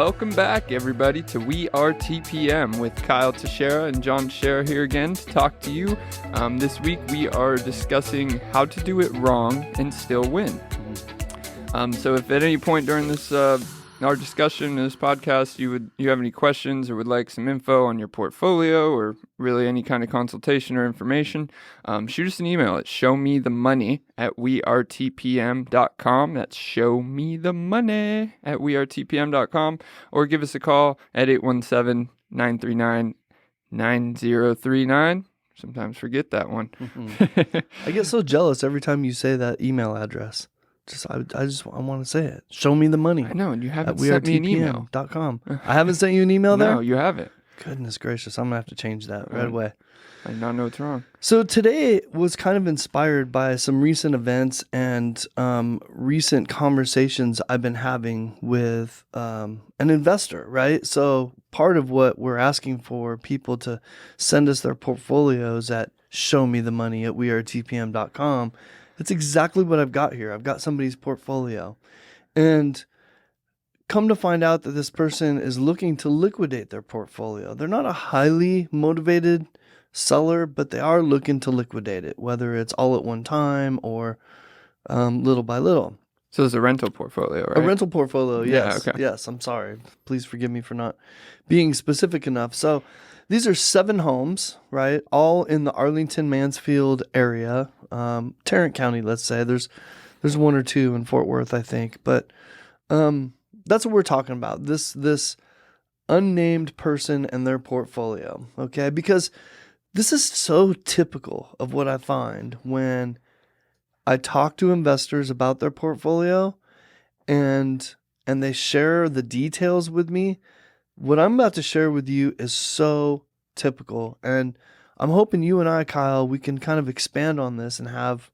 Welcome back, everybody, to We Are TPM with Kyle Teixeira and John Teixeira here again to talk to you. This week, we are discussing how to do it wrong and still win. So if at any point during this our discussion in this podcast, you have any questions or would like some info on your portfolio or really any kind of consultation or information, shoot us an email at showmethemoney@wearetpm.com. That's showmethemoney@wearetpm.com, or give us a call at 817-939-9039. Sometimes forget that one. I get so jealous every time you say that email address. I want to say it. Show me the money. I know, and you haven't sent me an email. .com. I haven't sent you an email there? No, you haven't. Goodness gracious. I'm going to have to change that right away. I do not know what's wrong. So today was kind of inspired by some recent events and recent conversations I've been having with an investor, right? So part of what we're asking for people to send us their portfolios at showmethemoney@wearetpm.com. It's exactly what I've got here. I've got somebody's portfolio. And come to find out that this person is looking to liquidate their portfolio. They're not a highly motivated seller, but they are looking to liquidate it, whether it's all at one time or little by little. So it's a rental portfolio, right? A rental portfolio, yes. Yeah, okay. Yes, I'm sorry. Please forgive me for not being specific enough. So these are 7 homes, right? All in the Arlington-Mansfield area, Tarrant County, let's say. There's 1 or 2 in Fort Worth, I think. But that's what we're talking about, this unnamed person and their portfolio, okay? Because this is so typical of what I find when I talk to investors about their portfolio and they share the details with me. What I'm about to share with you is so typical, and I'm hoping you and I, Kyle, we can kind of expand on this and have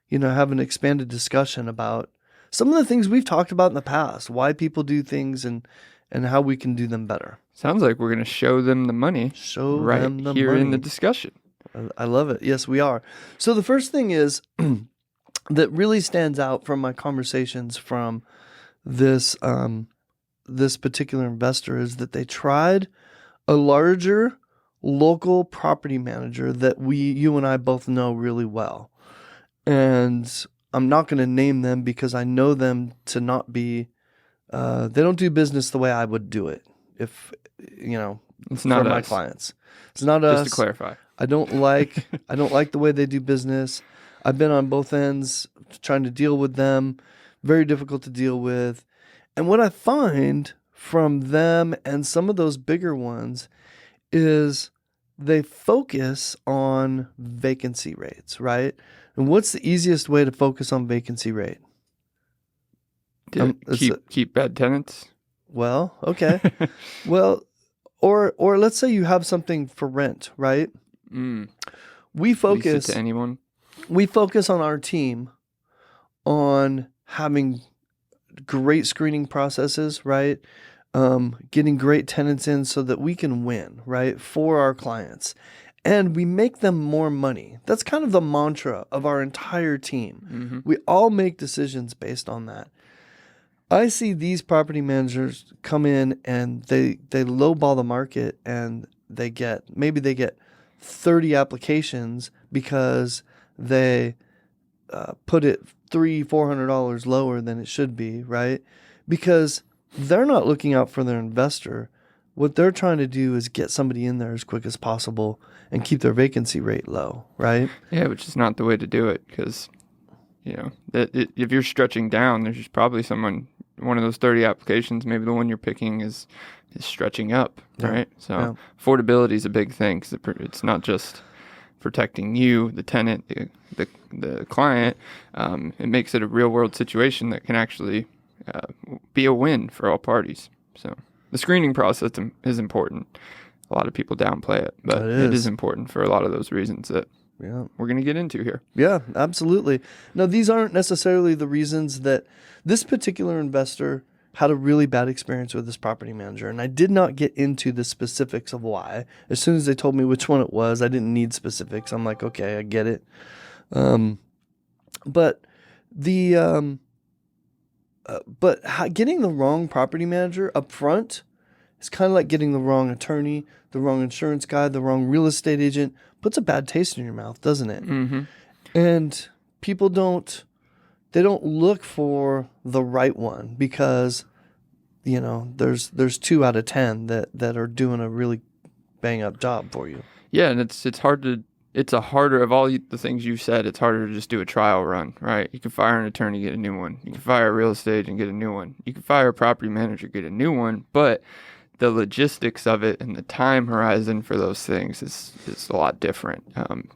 an expanded discussion about some of the things we've talked about in the past, why people do things and how we can do them better. Sounds like we're going to show them the money right them the here money. in the discussion. I love it. Yes, we are. So the first thing is that really stands out from my conversations from this particular investor is that they tried a larger local property manager that you and I both know really well. And I'm not going to name them because I know them to not be, they don't do business the way I would do it. If, it's not for my us. clients. It's not us. Just to clarify. I don't like the way they do business. I've been on both ends trying to deal with them. Very difficult to deal with. And what I find from them and some of those bigger ones is they focus on vacancy rates, right? And what's the easiest way to focus on vacancy rate? Keep bad tenants? Well, okay. Well, or let's say you have something for rent, right? We focus Lease it to anyone. We focus on our team on having great screening processes, right? Getting great tenants in so that we can win, right, for our clients. And we make them more money. That's kind of the mantra of our entire team. Mm-hmm. We all make decisions based on that. I see these property managers come in and they lowball the market and they get 30 applications because they put it $300-$400 lower than it should be, right? Because they're not looking out for their investor. What they're trying to do is get somebody in there as quick as possible and keep their vacancy rate low, right? Yeah, which is not the way to do it because, if you're stretching down, there's probably one of those 30 applications, maybe the one you're picking is stretching up, right? So affordability is a big thing because it's not just protecting you, the tenant, the client. It makes it a real world situation that can actually be a win for all parties. So the screening process is important. A lot of people downplay it, but it is important for a lot of those reasons that we're going to get into here. Yeah, absolutely. Now, these aren't necessarily the reasons that this particular investor had a really bad experience with this property manager, and I did not get into the specifics of why. As soon as they told me which one it was, I didn't need specifics. I'm like, okay, I get it. But the but getting the wrong property manager up front is kind of like getting the wrong attorney, the wrong insurance guy, the wrong real estate agent. Puts a bad taste in your mouth, doesn't it? Mm-hmm. And people don't look for the right one because, there's 2 out of 10 that are doing a really bang up job for you. Yeah, and it's harder of all the things you said. It's harder to just do a trial run, right? You can fire an attorney, get a new one. You can fire a real estate agent, get a new one. You can fire a property manager, get a new one. But the logistics of it and the time horizon for those things is a lot different.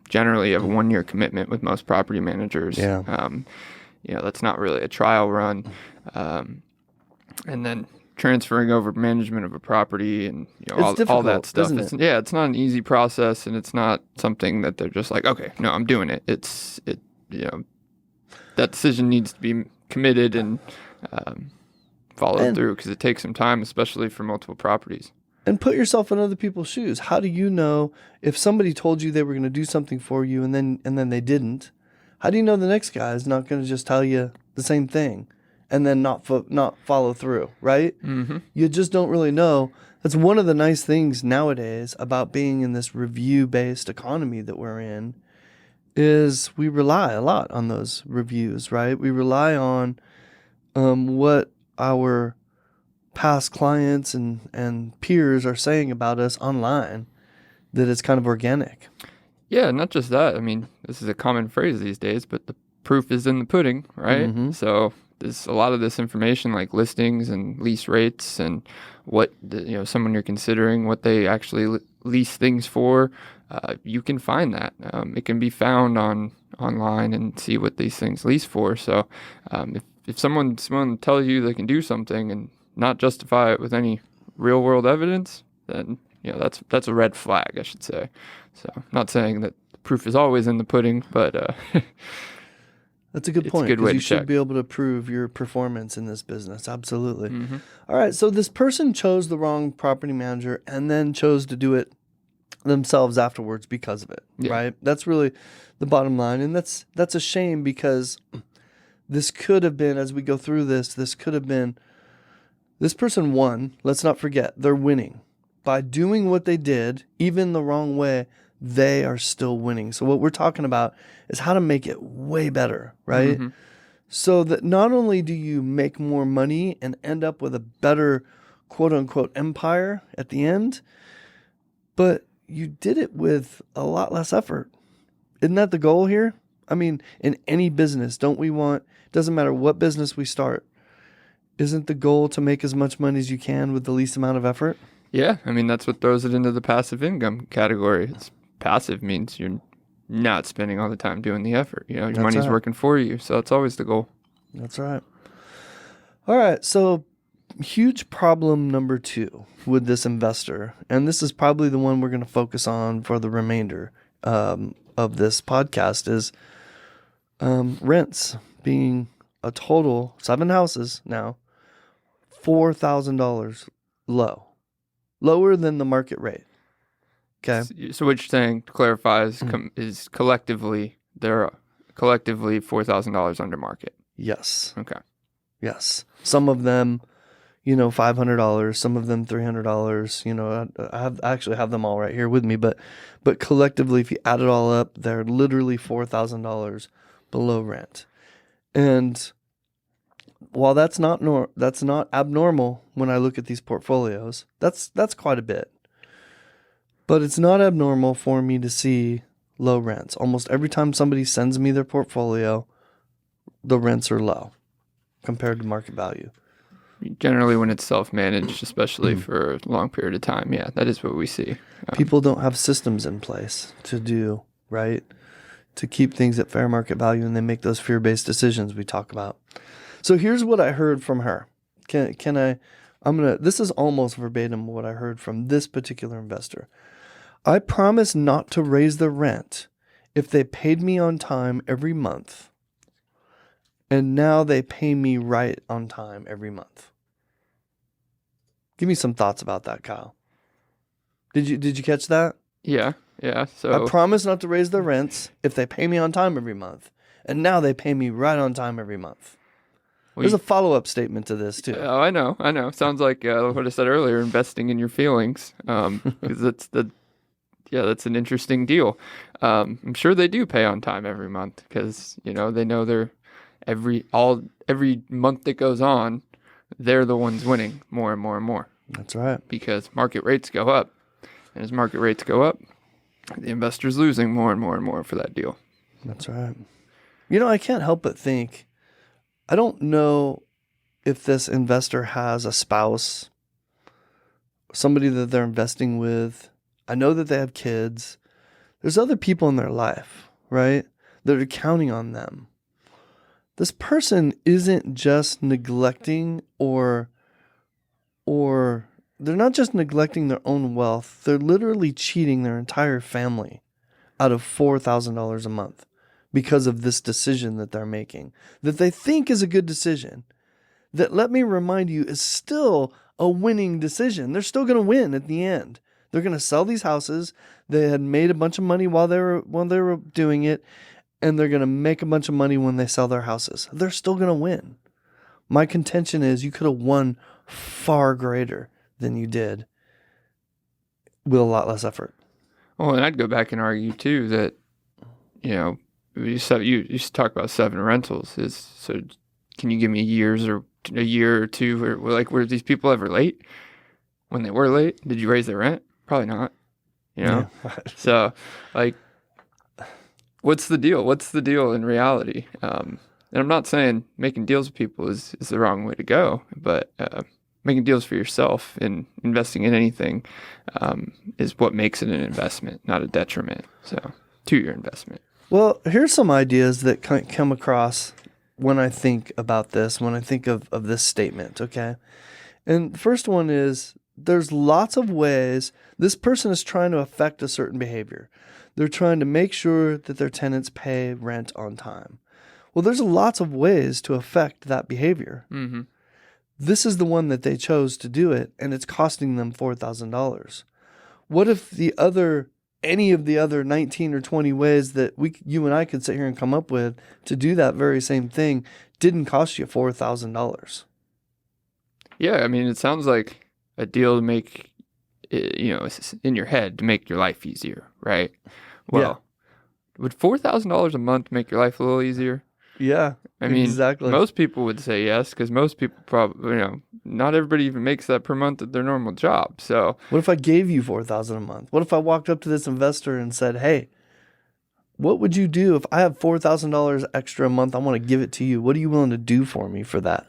Generally, you have a 1-year commitment with most property managers. Yeah. That's not really a trial run. And then transferring over management of a property and all that stuff. It's not an easy process, and it's not something that they're just like, okay, no, I'm doing it. That decision needs to be committed and followed through because it takes some time, especially for multiple properties. And put yourself in other people's shoes. How do you know if somebody told you they were going to do something for you and then they didn't? How do you know the next guy is not going to just tell you the same thing and then not follow through, right? Mm-hmm. You just don't really know. That's one of the nice things nowadays about being in this review-based economy that we're in is we rely a lot on those reviews, right? We rely on what our past clients and peers are saying about us online, that it's kind of organic. Yeah, not just that. I mean, this is a common phrase these days, but the proof is in the pudding, right? Mm-hmm. So there's a lot of this information like listings and lease rates and what someone you're considering, what they actually lease things for. You can find that. It can be found online and see what these things lease for. So if someone tells you they can do something and not justify it with any real world evidence, then that's a red flag, I should say. So I'm not saying that the proof is always in the pudding, but that's a good point. It's a good way to you should check. be able to prove your performance in this business. Absolutely. Mm-hmm. All right. So this person chose the wrong property manager and then chose to do it themselves afterwards because of it. Yeah. Right. That's really the bottom line. And that's a shame because this could have been, as we go through this person won. Let's not forget, they're winning. By doing what they did, even the wrong way, they are still winning. So what we're talking about is how to make it way better, right? Mm-hmm. So that not only do you make more money and end up with a better quote unquote empire at the end, but you did it with a lot less effort. Isn't that the goal here? I mean, in any business, doesn't matter what business we start, isn't the goal to make as much money as you can with the least amount of effort? Yeah, I mean, that's what throws it into the passive income category. Passive means you're not spending all the time doing the effort. Your money's working for you, so that's always the goal. That's right. All right, so huge problem number 2 with this investor, and this is probably the one we're going to focus on for the remainder of this podcast, is rents being a total 7 houses now, $4,000 lower than the market rate. Okay. So what you're saying, to clarify, is collectively they're $4,000 under market. Yes. Okay. Yes. Some of them, $500. Some of them $300. I actually have them all right here with me, but collectively, if you add it all up, they're literally $4,000 below rent. And while that's not abnormal when I look at these portfolios, that's quite a bit. But it's not abnormal for me to see low rents. Almost every time somebody sends me their portfolio, the rents are low compared to market value. Generally, when it's self-managed, especially for a long period of time, yeah, that is what we see. People don't have systems in place to do, right? To keep things at fair market value, and they make those fear-based decisions we talk about. So here's what I heard from her. This is almost verbatim what I heard from this particular investor. I promised not to raise the rent if they paid me on time every month. And now they pay me right on time every month. Give me some thoughts about that, Kyle. Did you catch that? Yeah. So I promised not to raise the rents if they pay me on time every month. And now they pay me right on time every month. There's a follow-up statement to this too. Oh, I know. Sounds like what I said earlier, investing in your feelings, because that's an interesting deal. I'm sure they do pay on time every month because they know they're every month that goes on, they're the ones winning more and more and more. That's right. Because market rates go up, and as market rates go up, the investor's losing more and more and more for that deal. That's right. I can't help but think, I don't know if this investor has a spouse, somebody that they're investing with. I know that they have kids. There's other people in their life, right, that are counting on them. This person isn't just neglecting or they're not just neglecting their own wealth. They're literally cheating their entire family out of $4,000 a month because of this decision that they're making, that they think is a good decision, that, let me remind you, is still a winning decision. They're still going to win at the end. They're going to sell these houses. They had made a bunch of money while they were doing it, and they're going to make a bunch of money when they sell their houses. They're still going to win. My contention is you could have won far greater than you did with a lot less effort. Well, and I'd go back and argue too that, you used to talk about 7 rentals. So can you give me a year or two, or were these people ever late? When they were late, did you raise their rent? Probably not. Yeah. So what's the deal? What's the deal in reality? And I'm not saying making deals with people is the wrong way to go, but making deals for yourself and investing in anything is what makes it an investment, not a detriment. So to your investment. Well, here's some ideas that come across when I think about this, when I think of this statement, okay? And the first one is, there's lots of ways this person is trying to affect a certain behavior. They're trying to make sure that their tenants pay rent on time. Well, there's lots of ways to affect that behavior. Mm-hmm. This is the one that they chose to do it, and it's costing them $4,000. What if any of the other 19 or 20 ways that you and I could sit here and come up with to do that very same thing didn't cost you $4,000? Yeah, I mean, it sounds like a deal to make, in your head to make your life easier, right? Well, would $4,000 a month make your life a little easier? Yeah, I mean, exactly. Most people would say yes, because most people probably, not everybody even makes that per month at their normal job. So what if I gave you $4,000 a month? What if I walked up to this investor and said, "Hey, what would you do if I have $4,000 extra a month? I want to give it to you. What are you willing to do for me for that?"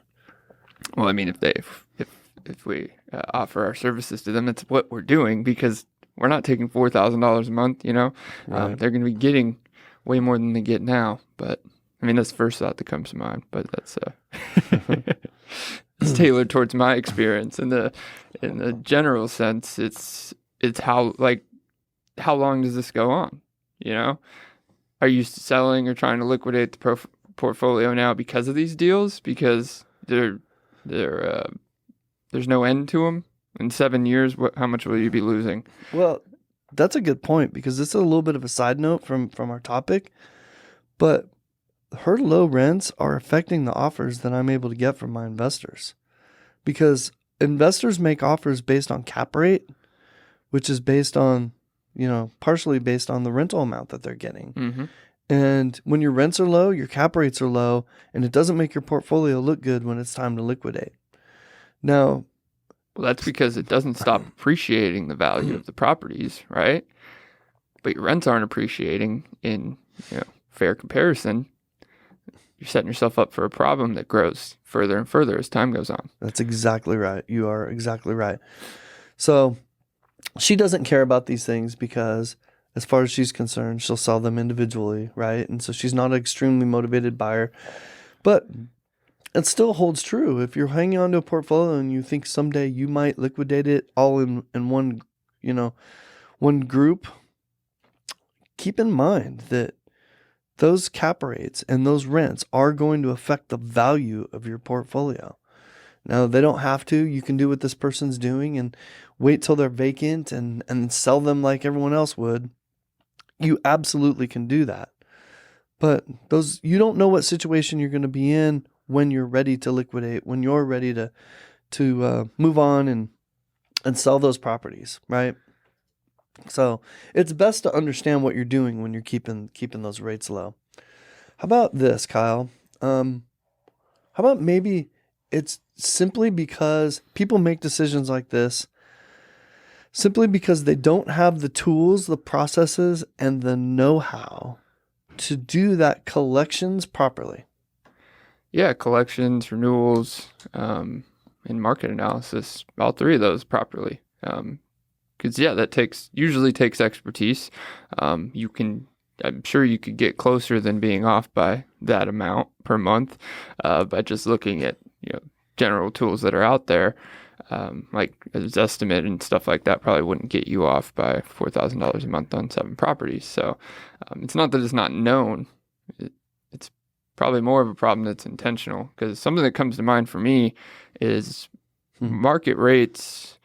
Well, I mean, if we offer our services to them, that's what we're doing, because we're not taking $4,000 a month. Right. They're going to be getting way more than they get now, but. I mean, that's the first thought that comes to mind, but that's it's tailored towards my experience. In the general sense, it's how long does this go on? Are you selling or trying to liquidate the portfolio now because of these deals? Because there's no end to them. In 7 years, how much will you be losing? Well, that's a good point, because this is a little bit of a side note from our topic, but her low rents are affecting the offers that I'm able to get from my investors, because investors make offers based on cap rate, which is based on, partially based on the rental amount that they're getting. Mm-hmm. And when your rents are low, your cap rates are low, and it doesn't make your portfolio look good when it's time to liquidate. Now, well, that's because it doesn't stop appreciating the value of the properties, right? But your rents aren't appreciating in, fair comparison. You're setting yourself up for a problem that grows further and further as time goes on. That's exactly right. You are exactly right. So she doesn't care about these things because, as far as she's concerned, she'll sell them individually, right? And so she's not an extremely motivated buyer. But it still holds true. If you're hanging on to a portfolio and you think someday you might liquidate it all in one, one group, keep in mind that those cap rates and those rents are going to affect the value of your portfolio. Now, they don't have to. You can do what this person's doing and wait till they're vacant and sell them like everyone else would. You absolutely can do that. But you don't know what situation you're going to be in when you're ready to liquidate, when you're ready to move on and sell those properties, right? So it's best to understand what you're doing when you're keeping those rates low. How about this, Kyle? How about maybe it's simply because people make decisions like this simply because they don't have the tools, the processes, and the know-how to do that collections properly. Yeah, collections, renewals, and market analysis, all three of those properly. Because that usually takes expertise. I'm sure you could get closer than being off by that amount per month by just looking at general tools that are out there. Like as estimate and stuff like that probably wouldn't get you off by $4,000 a month on 7 properties. So it's not that it's not known. It's probably more of a problem that's intentional, because something that comes to mind for me is market rates.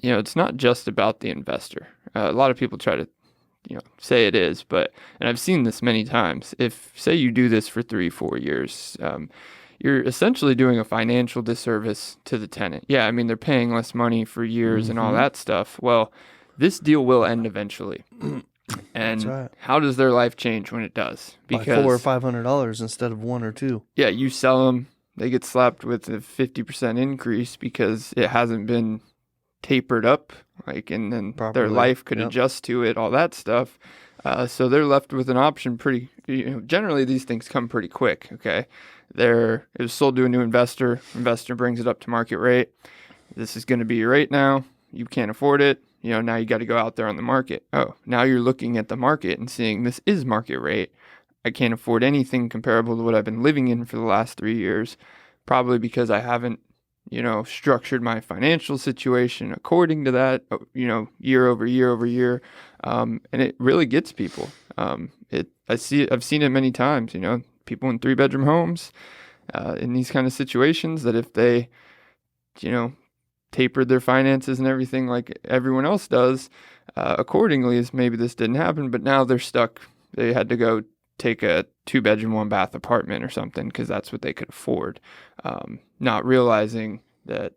It's not just about the investor. A lot of people try to say it is, and I've seen this many times. If, say, you do this for 3-4 years, you're essentially doing a financial disservice to the tenant. Yeah, I mean, they're paying less money for years and all that stuff. Well, this deal will end eventually. And right. How does their life change when it does? Because by $400 or $500 instead of $1 or $2. Yeah, you sell them, they get slapped with a 50% increase because it hasn't been tapered up, and then properly. Their life could adjust to it, all that stuff. So they're left with an option generally these things come pretty quick, okay? It was sold to a new investor brings it up to market rate. This is going to be your rate now. You can't afford it. Now you got to go out there on the market. Oh, now you're looking at the market and seeing this is market rate. I can't afford anything comparable to what I've been living in for the last 3 years, probably because I haven't structured my financial situation according to that, year over year over year. And it really gets people. I've seen it many times, people in 3-bedroom homes, in these kind of situations, that if they, tapered their finances and everything like everyone else does, accordingly, as maybe this didn't happen, but now they're stuck. They had to go take a 2-bedroom, 1-bath apartment or something because that's what they could afford. Not realizing that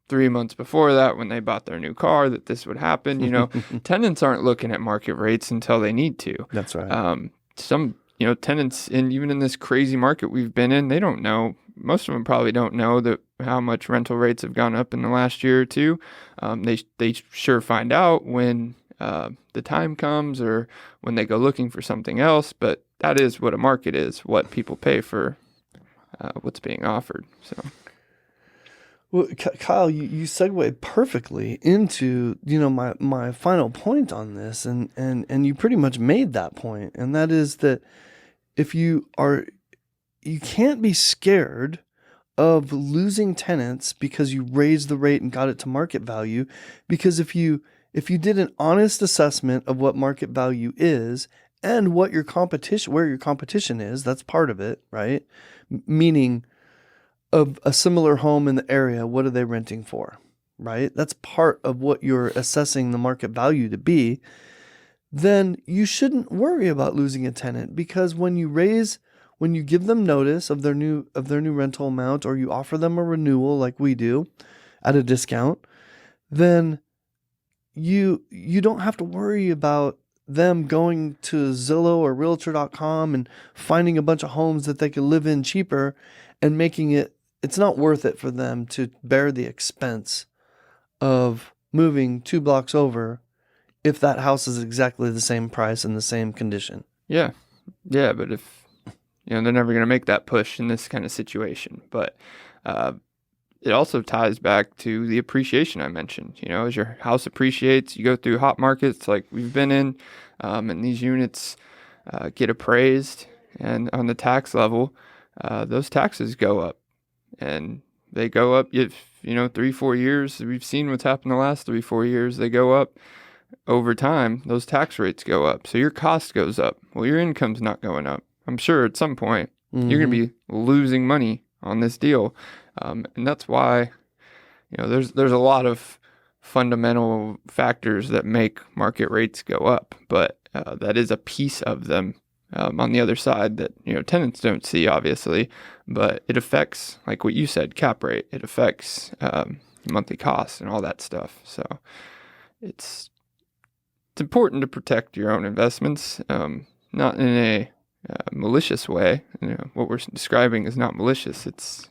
3 months before that, when they bought their new car, that this would happen. Tenants aren't looking at market rates until they need to. That's right. Some tenants, even in this crazy market we've been in, they don't know. Most of them probably don't know that how much rental rates have gone up in the last year or two. They sure find out when the time comes or when they go looking for something else. But that is what a market is, what people pay for what's being offered. So, well, Kyle, you segued perfectly into my final point on this, and you pretty much made that point, and that is that if you can't be scared of losing tenants because you raised the rate and got it to market value, because if you did an honest assessment of what market value is and what your competition, where your competition is, that's part of it, right? Meaning, of a similar home in the area, what are they renting for, right? That's part of what you're assessing the market value to be. Then you shouldn't worry about losing a tenant, because when you give them notice of their new rental amount, or you offer them a renewal like we do at a discount, then you don't have to worry about them going to Zillow or Realtor.com and finding a bunch of homes that they could live in cheaper and making it's not worth it for them to bear the expense of moving 2 blocks over if that house is exactly the same price and the same condition. Yeah. Yeah, but if they're never going to make that push in this kind of situation. But it also ties back to the appreciation I mentioned. As your house appreciates, you go through hot markets like we've been in, and these units get appraised, and on the tax level, those taxes go up. And they go up if 3-4 years. We've seen what's happened the last 3-4 years. They go up over time. Those tax rates go up, so your cost goes up. Well, your income's not going up. I'm sure at some point you're going to be losing money on this deal, and that's why there's a lot of fundamental factors that make market rates go up, but that is a piece of them. on the other side that, tenants don't see, obviously, but it affects, like what you said, cap rate. It affects monthly costs and all that stuff. So it's important to protect your own investments, not in a malicious way. What we're describing is not malicious. It's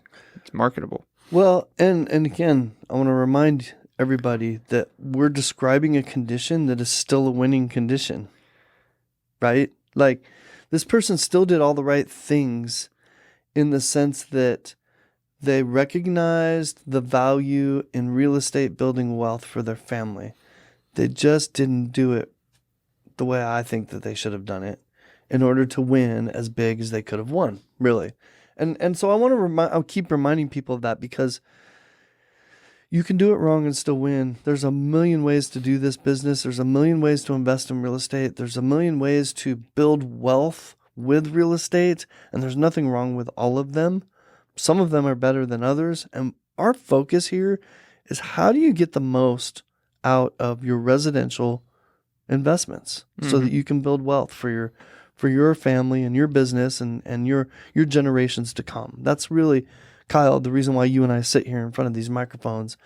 marketable. Well, and again, I want to remind everybody that we're describing a condition that is still a winning condition, right? Like, this person still did all the right things in the sense that they recognized the value in real estate building wealth for their family. They just didn't do it the way I think that they should have done it in order to win as big as they could have won, really. And so I want to I'll keep reminding people of that, because you can do it wrong and still win. There's a million ways to do this business. There's a million ways to invest in real estate. There's a million ways to build wealth with real estate, and there's nothing wrong with all of them. Some of them are better than others, and our focus here is how do you get the most out of your residential investments so that you can build wealth for your family and your business and your generations to come. That's really, Kyle, the reason why you and I sit here in front of these microphones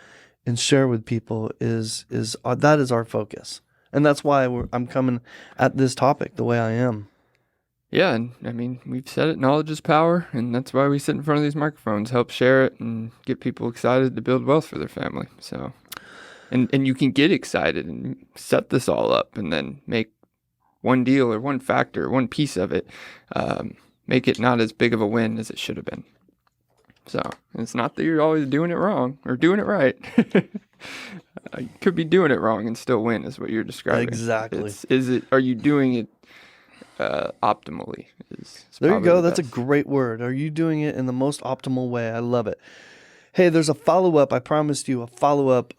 and share with people is that is our focus. And that's why I'm coming at this topic the way I am. Yeah, and I mean, we've said it, knowledge is power, and that's why we sit in front of these microphones, help share it and get people excited to build wealth for their family. So, and you can get excited and set this all up and then make one deal or one factor, one piece of it, make it not as big of a win as it should have been. So it's not that you're always doing it wrong or doing it right. You could be doing it wrong and still win, is what you're describing. Exactly. Are you doing it optimally? There you go. That's a great word. Are you doing it in the most optimal way? I love it. Hey, there's a follow-up. I promised you a follow-up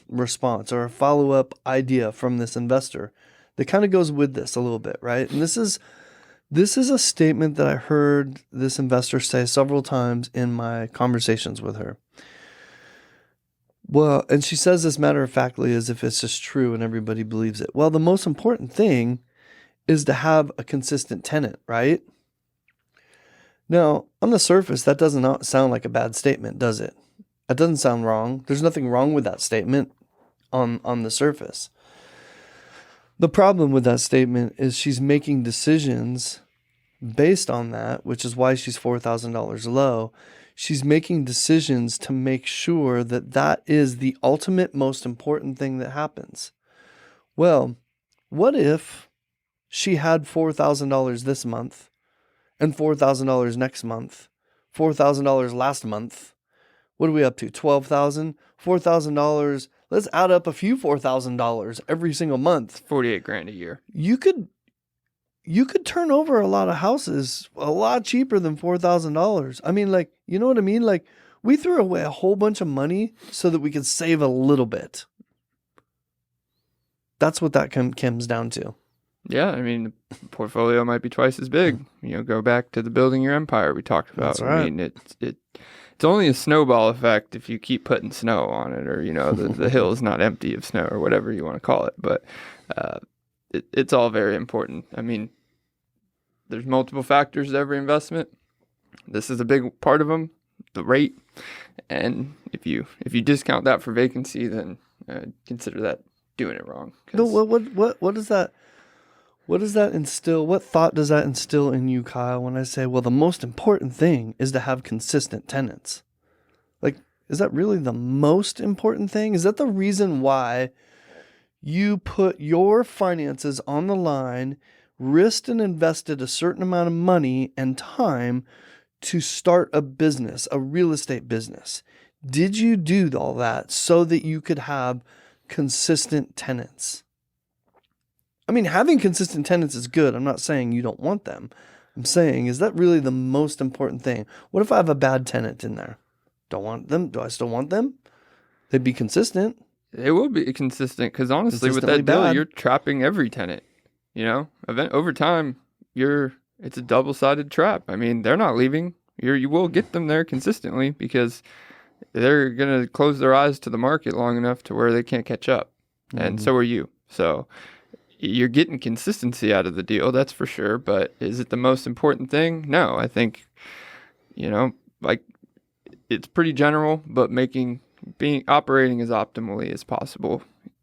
response or a follow-up idea from this investor that kind of goes with this a little bit, right? And this is a statement that I heard this investor say several times in my conversations with her. Well, and she says this matter-of-factly as if it's just true and everybody believes it. Well, the most important thing is to have a consistent tenant, right? Now, on the surface, that does not sound like a bad statement, does it? That doesn't sound wrong. There's nothing wrong with that statement on the surface. The problem with that statement is she's making decisions based on that, which is why she's $4,000 low. She's making decisions to make sure that that is the ultimate most important thing that happens. Well, what if she had $4,000 this month and $4,000 next month, $4,000 last month? What are we up to? $12,000, $4,000. Let's add up a few $4,000 every single month. $48,000 a year. You could turn over a lot of houses a lot cheaper than $4,000. I mean, like, you know what I mean? Like, we threw away a whole bunch of money so that we could save a little bit. That's what that comes down to. Yeah, I mean, the portfolio might be twice as big. Go back to the building your empire we talked about. That's right. I mean, it's only a snowball effect if you keep putting snow on it, or the hill is not empty of snow, or whatever you want to call it. But it's all very important. I mean, there's multiple factors to every investment. This is a big part of them, the rate. And if you discount that for vacancy, then consider that doing it wrong. No, what does that? What does that instill? What thought does that instill in you, Kyle, when I say, well, the most important thing is to have consistent tenants? Like, is that really the most important thing? Is that the reason why you put your finances on the line, risked and invested a certain amount of money and time to start a business, a real estate business? Did you do all that so that you could have consistent tenants? I mean, having consistent tenants is good. I'm not saying you don't want them. I'm saying, is that really the most important thing? What if I have a bad tenant in there? Don't want them. Do I still want them? They'd be consistent. It will be consistent because honestly, with that deal, you're trapping every tenant. Over time, it's a double-sided trap. I mean, they're not leaving. You will get them there consistently because they're gonna close their eyes to the market long enough to where they can't catch up, and so are you. So you're getting consistency out of the deal, that's for sure. But is it the most important thing? No, I think, like it's pretty general, but operating as optimally as possible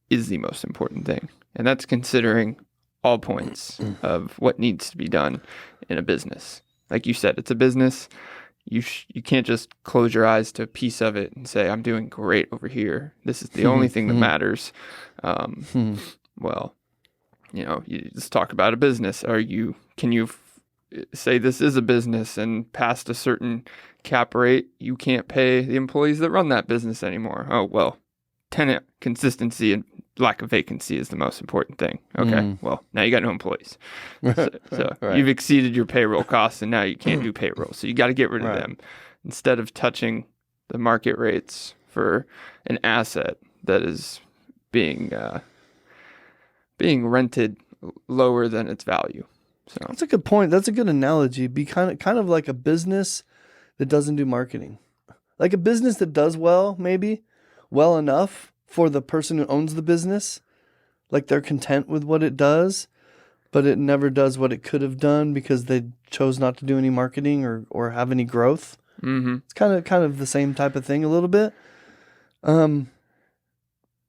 is the most important thing. And that's considering all points of what needs to be done in a business. Like you said, it's a business. You can't just close your eyes to a piece of it and say, I'm doing great over here. This is the only thing that matters. Well, you just talk about a business. Can you say this is a business and past a certain cap rate, you can't pay the employees that run that business anymore? Oh, well, tenant consistency and lack of vacancy is the most important thing. Okay, well, now you got no employees. So Right. You've exceeded your payroll costs and now you can't do payroll. So you got to get rid of them instead of touching the market rates for an asset that is being rented lower than its value. So That's a good point. That's a good analogy. Be kind of like a business that doesn't do marketing. Like a business that does well enough for the person who owns the business. Like they're content with what it does, but it never does what it could have done because they chose not to do any marketing or have any growth. Mm-hmm. It's kind of the same type of thing a little bit.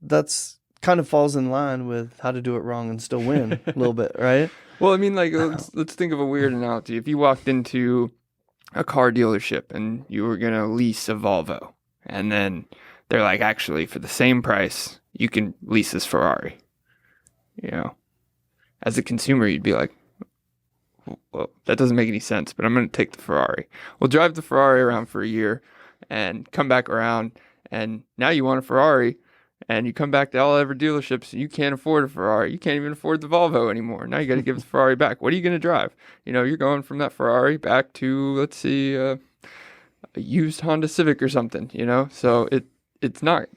That's kind of falls in line with how to do it wrong and still win a little bit, right? Well, I mean, like, let's think of a weird analogy. If you walked into a car dealership and you were going to lease a Volvo, and then they're like, actually, for the same price, you can lease this Ferrari. As a consumer, you'd be like, well, that doesn't make any sense, but I'm going to take the Ferrari. We'll drive the Ferrari around for a year and come back around, and now you want a Ferrari. And you come back to all ever dealerships and you can't afford a Ferrari. You can't even afford the Volvo anymore. Now you got to give the Ferrari back. What are you going to drive? You're going from that Ferrari back to, let's see, a used Honda Civic or something, So it's not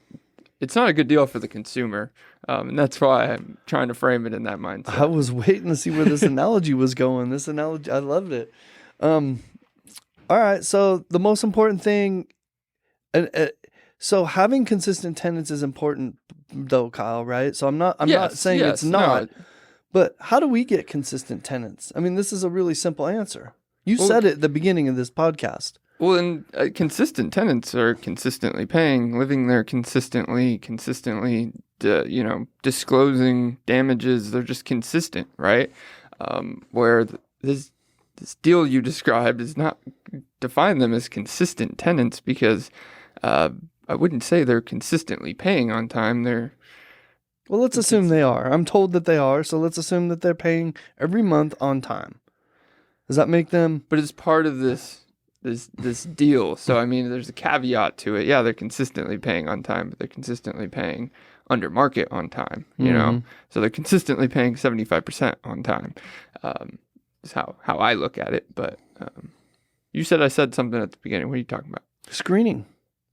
a good deal for the consumer. And that's why I'm trying to frame it in that mindset. I was waiting to see where this analogy was going. This analogy, I loved it. All right. So the most important thing, so having consistent tenants is important though, Kyle, right? So I'm not saying it's not, but how do we get consistent tenants? I mean, this is a really simple answer. You said it at the beginning of this podcast. Well, and consistent tenants are consistently paying, living there consistently, disclosing damages. They're just consistent, right? Where this deal you described is not define them as consistent tenants because I wouldn't say they're consistently paying on time. Well, let's assume they are. I'm told that they are, so let's assume that they're paying every month on time. Does that make them? But it's part of this deal. So I mean, there's a caveat to it. Yeah, they're consistently paying on time, but they're consistently paying under market on time. So they're consistently paying 75% on time. Is how I look at it. But you said I said something at the beginning. What are you talking about? Screening.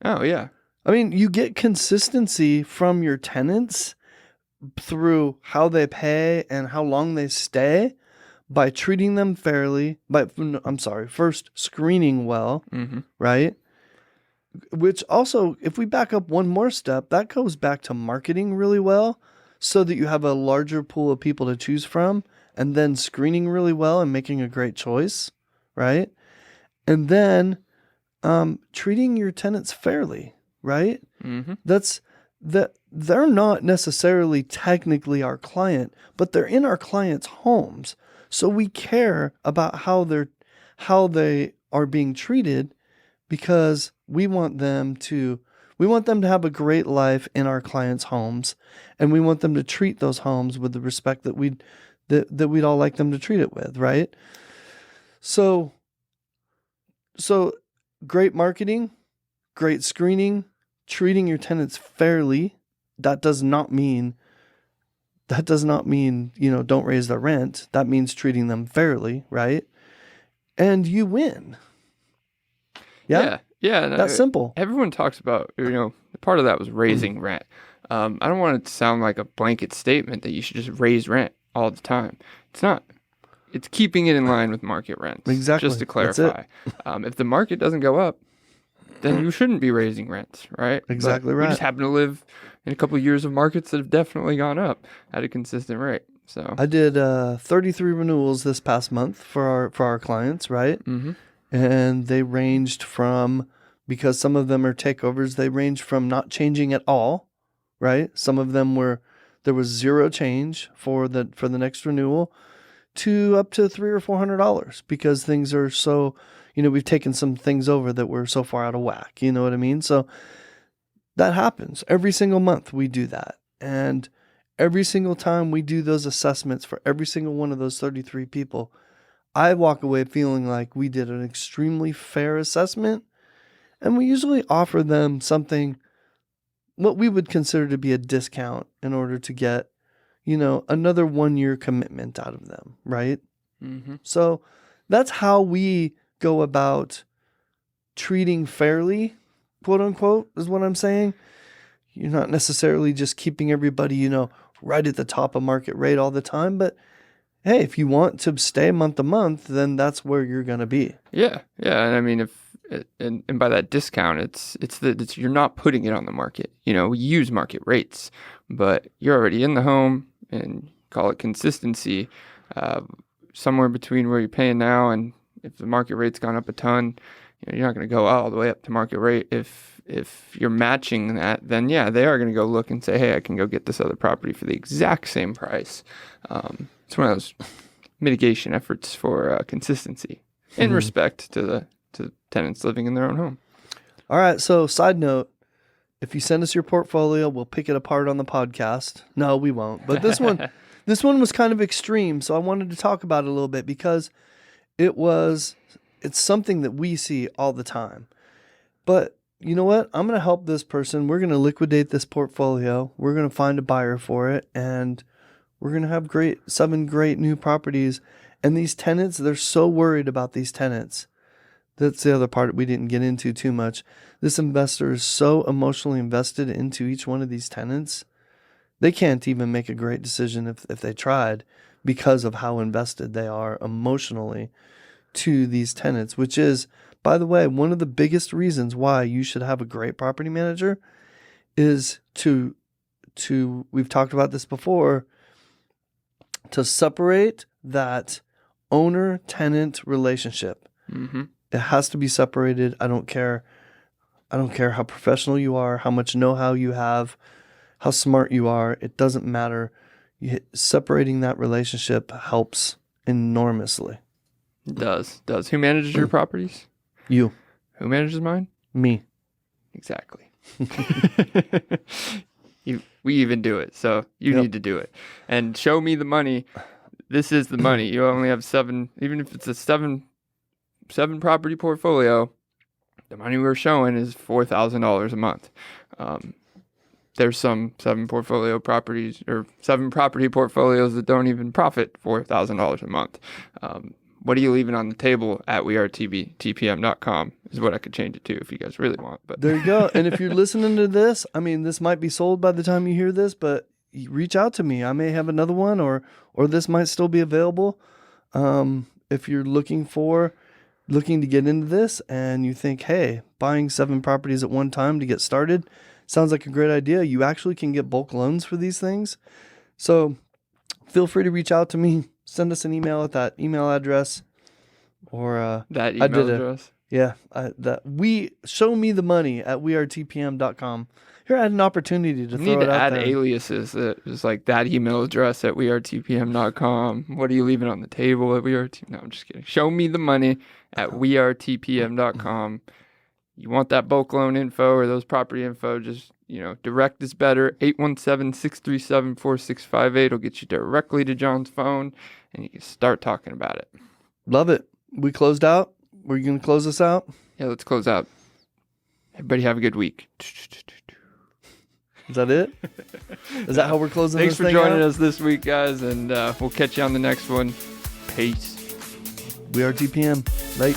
Oh yeah. I mean, you get consistency from your tenants through how they pay and how long they stay by treating them fairly. First screening well, right? Which also, if we back up one more step, that goes back to marketing really well so that you have a larger pool of people to choose from and then screening really well and making a great choice, right? And then treating your tenants fairly. Right? Mm-hmm. They're not necessarily technically our client, but they're in our clients' homes. So we care about how they are being treated because we want them to have a great life in our clients' homes, and we want them to treat those homes with the respect that we'd all like them to treat it with, right? So great marketing, great screening, treating your tenants fairly. That does not mean, don't raise their rent. That means treating them fairly, right? And you win. Yeah. That's simple. Everyone talks about, part of that was raising rent. I don't want it to sound like a blanket statement that you should just raise rent all the time. It's not. It's keeping it in line with market rents. Exactly. Just to clarify. If the market doesn't go up, then you shouldn't be raising rents, right? Exactly but right. We just happen to live in a couple of years of markets that have definitely gone up at a consistent rate. So I did 33 renewals this past month for our clients, right? Mm-hmm. And they ranged from, because some of them are takeovers, they ranged from not changing at all, right? Some of them there was zero change for the next renewal, to up to $300 or $400 because things are so, we've taken some things over that were so far out of whack. You know what I mean? So that happens every single month. We do that, and every single time we do those assessments for every single one of those 33 people, I walk away feeling like we did an extremely fair assessment, and we usually offer them something, what we would consider to be a discount, in order to get, another 1-year commitment out of them, right? Mm-hmm. So that's how we go about treating fairly, quote unquote, is what I'm saying. You're not necessarily just keeping everybody, right at the top of market rate all the time, but hey, if you want to stay month to month, then that's where you're going to be. Yeah. And I mean, and by that discount, it's you're not putting it on the market. We use market rates, but you're already in the home, and call it consistency, somewhere between where you're paying now, and if the market rate's gone up a ton, you're not going to go all the way up to market rate. If you're matching that, then yeah, they are going to go look and say, hey, I can go get this other property for the exact same price. It's one of those mitigation efforts for consistency in respect to the tenants living in their own home. All right. So side note, if you send us your portfolio, we'll pick it apart on the podcast. No, we won't. But this one was kind of extreme. So I wanted to talk about it a little bit because it's something that we see all the time. But you know what? I'm going to help this person. We're going to liquidate this portfolio. We're going to find a buyer for it. And we're going to have 7 great new properties. And these tenants, they're so worried about these tenants. That's the other part we didn't get into too much. This investor is so emotionally invested into each one of these tenants. They can't even make a great decision if they tried, because of how invested they are emotionally to these tenants, which is, by the way, one of the biggest reasons why you should have a great property manager is to we've talked about this before, to separate that owner-tenant relationship. Mm-hmm. It has to be separated. I don't care how professional you are, how much know-how you have, how smart you are. It doesn't matter. Separating that relationship helps enormously. It does. Who manages your properties? You. Who manages mine? Me. Exactly. We even do it, so you need to do it. And show me the money. This is the money. You only have 7, even if it's a 7 property portfolio, the money we're showing is $4,000 a month. There's some 7 property portfolios that don't even profit $4,000 a month. What are you leaving on the table at wearetpm.com is what I could change it to if you guys really want. But there you go. And if you're listening to this, I mean, this might be sold by the time you hear this, but reach out to me. I may have another one, or this might still be available. If you're looking to get into this and you think, hey, buying 7 properties at one time to get started sounds like a great idea. You actually can get bulk loans for these things. So feel free to reach out to me. Send us an email at that email address, or that email address. Show me the money at wearetpm.com. Here, I had an opportunity to throw it out there. Add aliases that just like that email address at wearetpm.com. What are you leaving on the table at wearetpm? No, I'm just kidding. Show me the money at wearetpm.com. You want that bulk loan info or those property info, just, direct is better. 817-637-4658 will get you directly to John's phone, and you can start talking about it. Love it. We closed out. Were you going to close us out? Yeah, let's close out. Everybody have a good week. Is that it? Is that how we're closing Thanks this thing for joining out? us this week, guys, and we'll catch you on the next one. Peace. We are TPM. Bye.